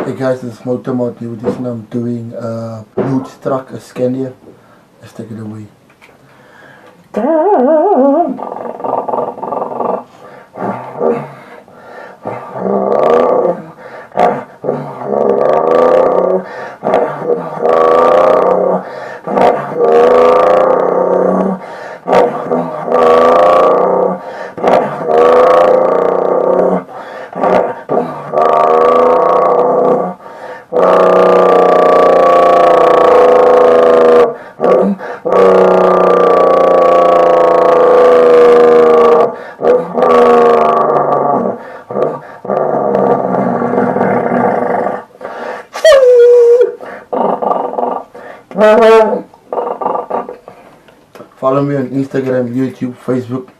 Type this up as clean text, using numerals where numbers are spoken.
Hey guys, this is Motomouth here with this, and I'm doing a huge truck, a Scania. Let's take it away. Follow me on Instagram, YouTube, Facebook,